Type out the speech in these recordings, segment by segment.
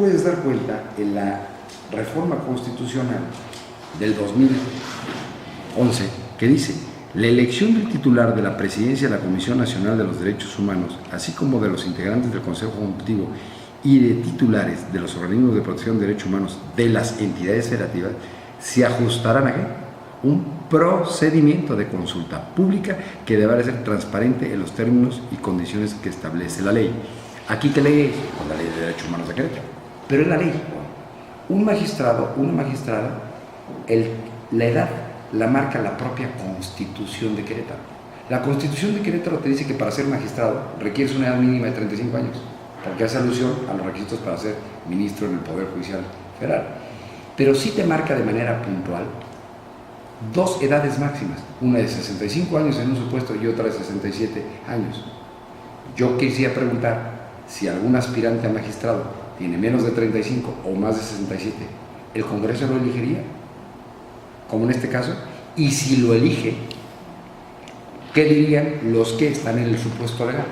puedes dar cuenta en la reforma constitucional del 2011 que dice: la elección del titular de la presidencia de la Comisión Nacional de los Derechos Humanos, así como de los integrantes del Consejo Consultivo y de titulares de los organismos de protección de derechos humanos de las entidades federativas, se ajustarán a ¿qué? Un procedimiento de consulta pública que deberá ser transparente en los términos y condiciones que establece la ley. ¿Aquí qué ley es? Pues la Ley de Derechos Humanos de Querétaro. Pero es la ley. Un magistrado, una magistrada, la edad la marca la propia Constitución de Querétaro. La Constitución de Querétaro te dice que para ser magistrado requieres una edad mínima de 35 años, porque hace alusión a los requisitos para ser ministro en el Poder Judicial Federal. Pero sí te marca de manera puntual dos edades máximas, una de 65 años en un supuesto y otra de 67 años. Yo quisiera preguntar si algún aspirante a magistrado tiene menos de 35 o más de 67, ¿el Congreso lo elegiría? Como en este caso, y si lo elige, ¿qué dirían los que están en el supuesto legal?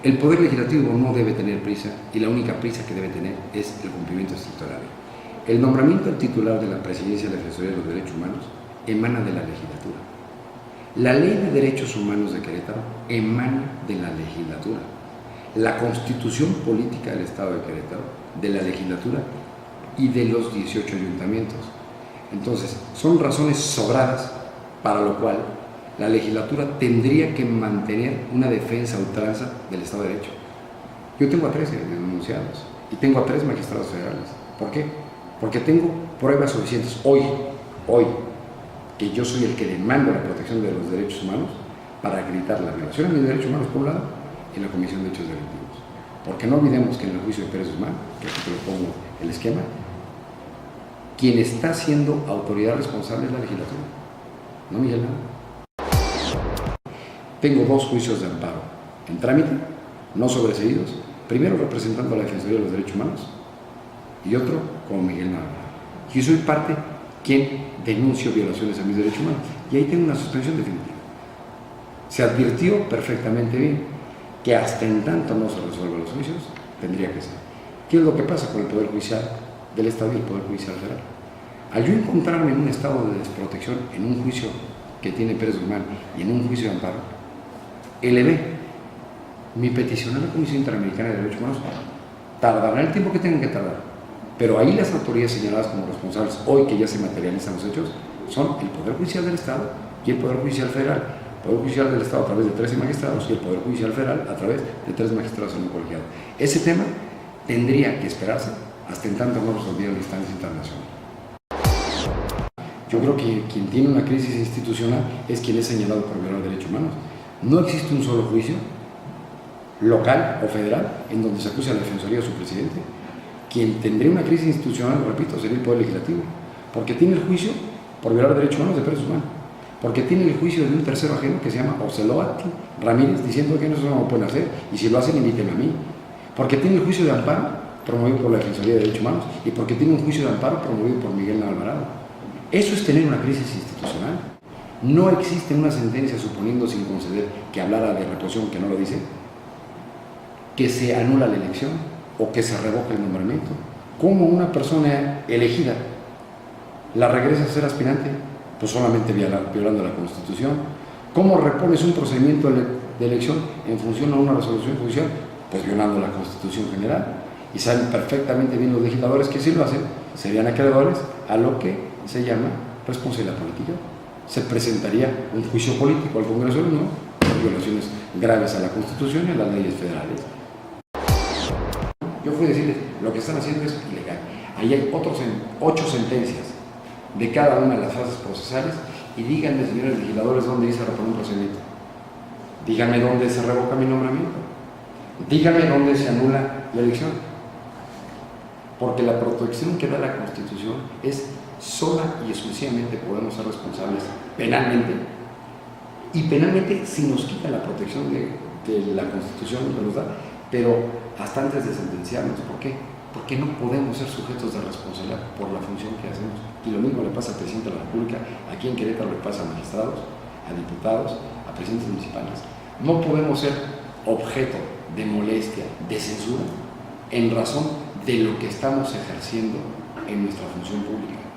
El Poder Legislativo no debe tener prisa, y la única prisa que debe tener es el cumplimiento estricto de la ley. El nombramiento del titular de la Presidencia de la Defensoría de los Derechos Humanos emana de la legislatura. La Ley de Derechos Humanos de Querétaro emana de la legislatura. La Constitución Política del Estado de Querétaro, de la legislatura y de los 18 ayuntamientos. Entonces, son razones sobradas para lo cual la legislatura tendría que mantener una defensa a ultranza del Estado de Derecho. Yo tengo a 13 denunciados y tengo a 3 magistrados federales. ¿Por qué? Porque tengo pruebas suficientes hoy, que yo soy el que demanda la protección de los derechos humanos para acreditar la violación a mis derechos humanos por un lado en la Comisión de Hechos Delictivos. Porque no olvidemos que en el juicio de Pérez Guzmán, que aquí te lo pongo el esquema, quien está siendo autoridad responsable es la legislatura, no Miguel Nava. Tengo 2 juicios de amparo en trámite, no sobreseídos, primero representando a la Defensoría de los Derechos Humanos y otro como Miguel Nava. Yo soy parte quien denuncio violaciones a mis derechos humanos y ahí tengo una suspensión definitiva. Se advirtió perfectamente bien que hasta en tanto no se resuelvan los juicios, tendría que ser. ¿Qué es lo que pasa con el Poder Judicial del Estado y el Poder Judicial Federal? Al yo encontrarme en un estado de desprotección, en un juicio que tiene Pérez Guzmán y en un juicio de amparo, elevé mi petición a la Comisión Interamericana de Derechos Humanos. Tardará el tiempo que tengan que tardar, pero ahí las autoridades señaladas como responsables, hoy que ya se materializan los hechos, son el Poder Judicial del Estado y el Poder Judicial Federal. El Poder Judicial del Estado a través de 13 magistrados y el Poder Judicial Federal a través de 3 magistrados en un colegiado. Ese tema tendría que esperarse hasta en tanto no resolviera la instancia internacional. Yo creo que quien tiene una crisis institucional es quien es señalado por violar derechos humanos. No existe un solo juicio, local o federal, en donde se acuse a la Defensoría de su presidente. Quien tendría una crisis institucional, repito, sería el Poder Legislativo, porque tiene el juicio por violar derechos humanos de Pérez Guzmán, porque tiene el juicio de un tercero ajeno que se llama Oceloatl Ramírez, diciendo que eso no lo pueden hacer, y si lo hacen, invítenme a mí, porque tiene el juicio de amparo promovido por la Defensoría de Derechos Humanos y porque tiene un juicio de amparo promovido por Miguel Nava Alvarado. Eso es tener una crisis institucional. No existe una sentencia, suponiendo sin conceder que hablara de reposición, que no lo dice, que se anula la elección o que se revoque el nombramiento. ¿Cómo una persona elegida la regresa a ser aspirante? Pues solamente violando la Constitución. ¿Cómo repones un procedimiento de elección en función a una resolución judicial? Pues violando la Constitución General. Y saben perfectamente bien los legisladores que si lo hacen, serían acreedores a lo que se llama responsabilidad política. Se presentaría un juicio político al Congreso de la Unión por violaciones graves a la Constitución y a las leyes federales. Yo fui a decirles, lo que están haciendo es ilegal. Ahí hay 8 sentencias de cada una de las fases procesales y díganme, señores legisladores, dónde dice reponer un procedimiento. Díganme dónde se revoca mi nombramiento. Díganme dónde se anula la elección. Porque la protección que da la Constitución es sola y exclusivamente podemos ser responsables penalmente. Y penalmente si nos quita la protección de la Constitución que nos da, pero hasta antes de sentenciarnos. ¿Por qué? Porque no podemos ser sujetos de responsabilidad por la función que hacemos. Y lo mismo le pasa al presidente de la República, aquí en Querétaro le pasa a magistrados, a diputados, a presidentes municipales. No podemos ser objeto de molestia, de censura, en razón de lo que estamos ejerciendo en nuestra función pública.